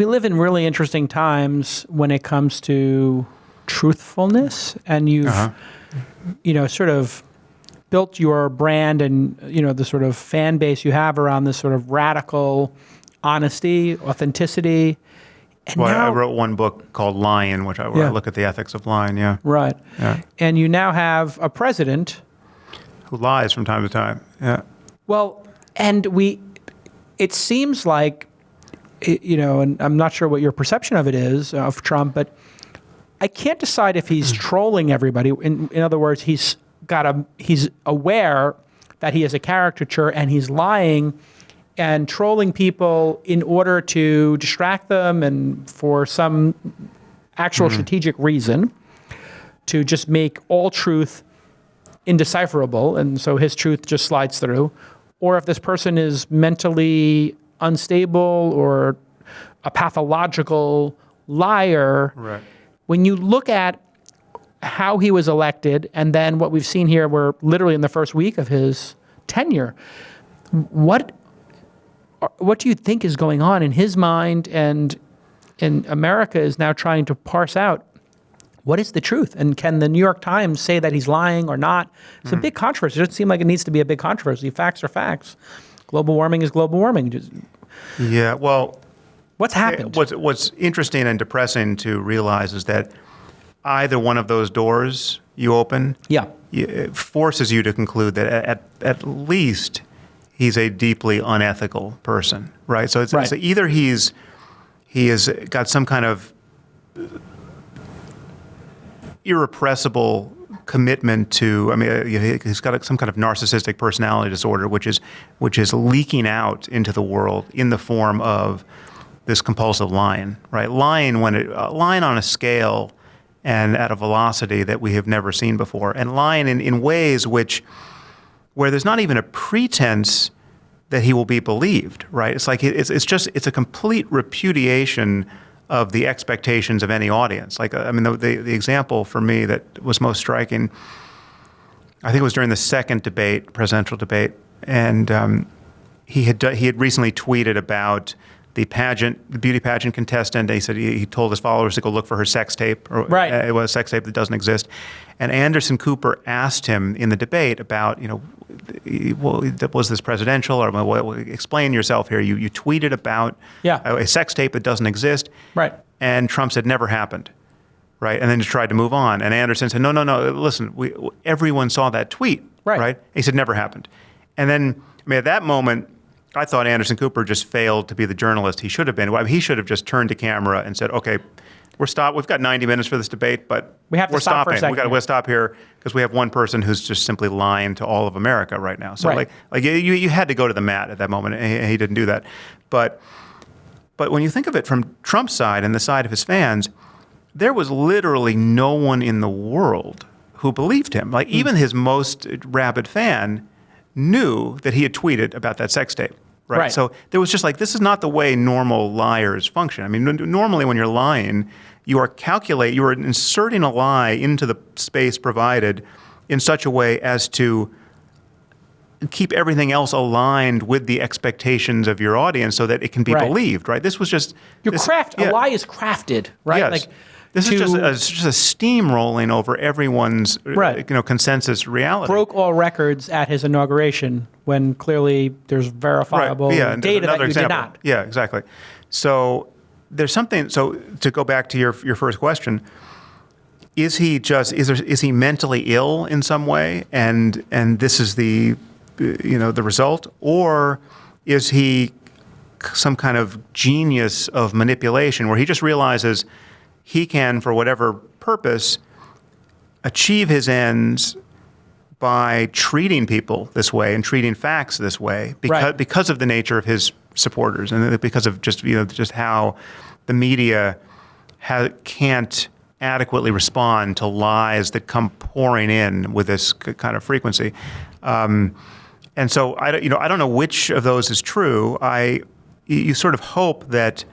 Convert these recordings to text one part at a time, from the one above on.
we live in really interesting times when it comes to truthfulness, and you've, sort of built your brand and, the sort of fan base you have around this sort of radical honesty, authenticity. And well, now, I wrote one book called Lying, where I look at the ethics of lying, Right. Yeah. And you now have a president who lies from time to time, yeah. Well, and it seems like, and I'm not sure what your perception of it is, of Trump, but I can't decide if he's trolling everybody. In other words, he's aware that he is a caricature and he's lying and trolling people in order to distract them and for some actual strategic reason to just make all truth indecipherable, and so his truth just slides through, or if this person is mentally unstable or a pathological liar. Right. When you look at how he was elected, and then what we've seen here, we're literally in the first week of his tenure, what do you think is going on in his mind? And America is now trying to parse out what is the truth, and can the New York Times say that he's lying or not? It's a big controversy. It doesn't seem like it needs to be a big controversy. Facts are facts. Global warming is global warming. Yeah, well, what's happened? What's interesting and depressing to realize is that either one of those doors you open, it forces you to conclude that at least he's a deeply unethical person, right? So it's either he has got some kind of irrepressible commitment to, he's got some kind of narcissistic personality disorder, which is leaking out into the world in the form of this compulsive lying, right? Lying on a scale and at a velocity that we have never seen before, and lying in ways where there's not even a pretense that he will be believed, right? It's like it's a complete repudiation of the expectations of any audience. Like, the example for me that was most striking, I think it was during the second presidential debate, and he had recently tweeted about the beauty pageant contestant. He said he told his followers to go look for her sex tape. It was a sex tape that doesn't exist. And Anderson Cooper asked him in the debate about, was this presidential? Or explain yourself here. You tweeted about a sex tape that doesn't exist. Right. And Trump said, never happened. Right. And then just tried to move on. And Anderson said, no, listen, everyone saw that tweet. Right. He said, never happened. And then, at that moment, I thought Anderson Cooper just failed to be the journalist he should have been. He should have just turned to camera and said, okay, we've got 90 minutes for this debate, but we're stopping. We'll stop here because we have one person who's just simply lying to all of America right now. So you had to go to the mat at that moment, and he didn't do that. But when you think of it from Trump's side and the side of his fans, there was literally no one in the world who believed him. Like even his most rabid fan knew that he had tweeted about that sex tape. Right. So there was just this is not the way normal liars function. Normally when you're lying, you are inserting a lie into the space provided in such a way as to keep everything else aligned with the expectations of your audience so that it can be believed, right? This was just... A lie is crafted, right? Yes. This is just a steamrolling over everyone's consensus reality. Broke all records at his inauguration when clearly there's verifiable data that you did not. Yeah, exactly. So there's something. So to go back to your first question, is he mentally ill in some way, and this is the result, or is he some kind of genius of manipulation where he just realizes he can, for whatever purpose, achieve his ends by treating people this way and treating facts this way because of the nature of his supporters and because of just how the media can't adequately respond to lies that come pouring in with this kind of frequency. And so I don't know which of those is true. You sort of hope that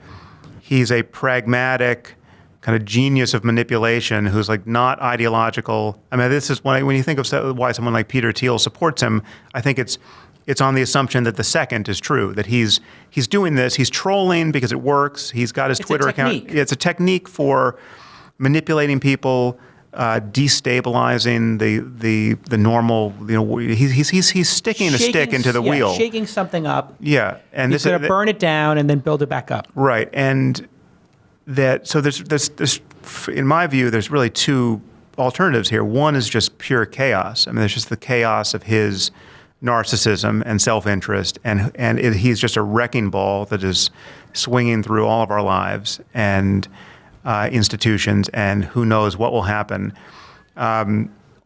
he's a pragmatic kind of genius of manipulation who's not ideological. This is when you think of why someone like Peter Thiel supports him. I think it's it's on the assumption that the second is true, that he's doing this, he's trolling because it works, he's got his Twitter account. It's a technique for manipulating people, destabilizing the normal, he's sticking a stick into the wheel. Shaking something up. Yeah. And he's going to burn it down and then build it back up. Right. And so there's in my view, there's really two alternatives here. One is just pure chaos. I mean, there's just the chaos of his narcissism and self-interest, and he's just a wrecking ball that is swinging through all of our lives and institutions, and who knows what will happen.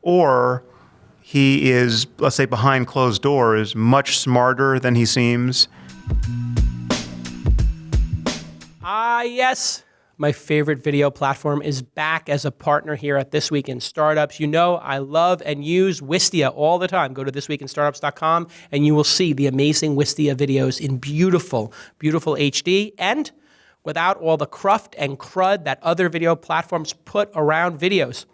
Or he is, let's say, behind closed doors, much smarter than he seems. Yes. My favorite video platform is back as a partner here at This Week in Startups. You know I love and use Wistia all the time. Go to thisweekinstartups.com and you will see the amazing Wistia videos in beautiful, beautiful HD and without all the cruft and crud that other video platforms put around videos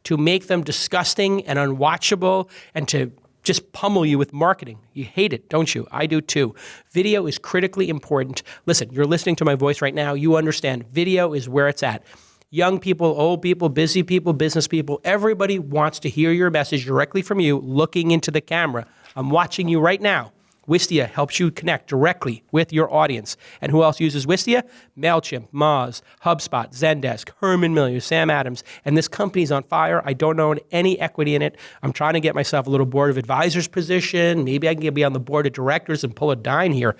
to make them disgusting and unwatchable and to just pummel you with marketing. You hate it, don't you? I do too. Video is critically important. Listen, you're listening to my voice right now. You understand video is where it's at. Young people, old people, busy people, business people, everybody wants to hear your message directly from you looking into the camera. I'm watching you right now. Wistia helps you connect directly with your audience. And who else uses Wistia? MailChimp, Moz, HubSpot, Zendesk, Herman Miller, Sam Adams. And this company's on fire. I don't own any equity in it. I'm trying to get myself a little board of advisors position. Maybe I can be on the board of directors and pull a dime here.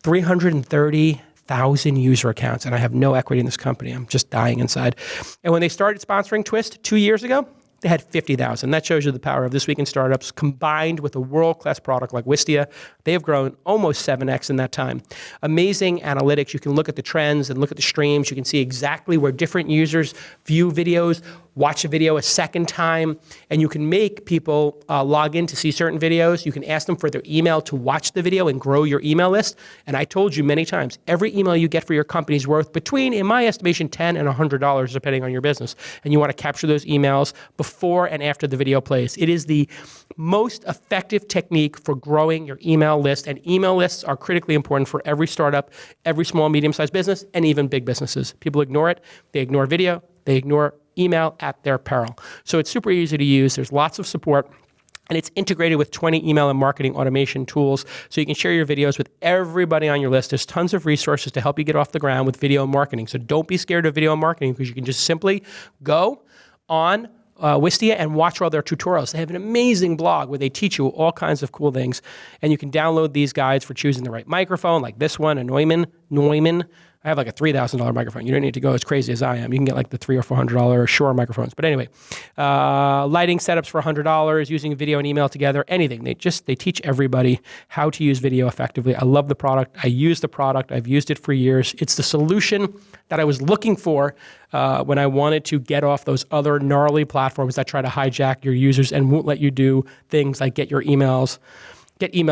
330,000 user accounts, and I have no equity in this company. I'm just dying inside. And when they started sponsoring Twist 2 years ago, they had 50,000. That shows you the power of This Week in Startups combined with a world-class product like Wistia. They have grown almost 7x in that time. Amazing analytics. You can look at the trends and look at the streams. You can see exactly where different users view videos, watch a video a second time, and you can make people log in to see certain videos. You can ask them for their email to watch the video and grow your email list. And I told you many times, every email you get for your company is worth between, in my estimation, $10 and $100, depending on your business. And you want to capture those emails before and after the video plays. It is the most effective technique for growing your email list, and email lists are critically important for every startup, every small, medium-sized business, and even big businesses. People ignore it. They ignore video. They ignore email at their peril. So it's super easy to use. There's lots of support. And it's integrated with 20 email and marketing automation tools. So you can share your videos with everybody on your list. There's tons of resources to help you get off the ground with video and marketing. So don't be scared of video and marketing, because you can just simply go on Wistia and watch all their tutorials. They have an amazing blog where they teach you all kinds of cool things. And you can download these guides for choosing the right microphone, like this one, a Neumann. I have like a $3,000 microphone. You don't need to go as crazy as I am. You can get like the $300 or $400 Shure microphones. But anyway, lighting setups for $100, using video and email together, anything. They teach everybody how to use video effectively. I love the product. I use the product. I've used it for years. It's the solution that I was looking for when I wanted to get off those other gnarly platforms that try to hijack your users and won't let you do things like get emails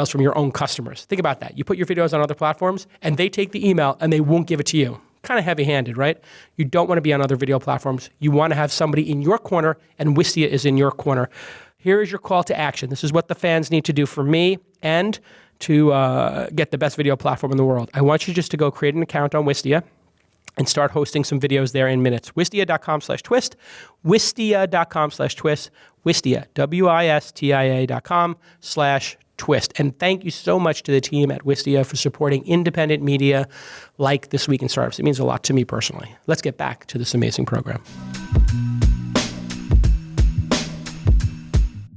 from your own customers. Think about that. You put your videos on other platforms and they take the email and they won't give it to you. Kind of heavy-handed, right? You don't want to be on other video platforms. You want to have somebody in your corner, and Wistia is in your corner. Here is your call to action. This is what the fans need to do for me and to get the best video platform in the world. I want you just to go create an account on Wistia and start hosting some videos there in minutes. Wistia.com/twist, Wistia.com/twist, Wistia, Wistia.com/twist. And thank you so much to the team at Wistia for supporting independent media like This Week in Startups. It means a lot to me personally. Let's get back to this amazing program.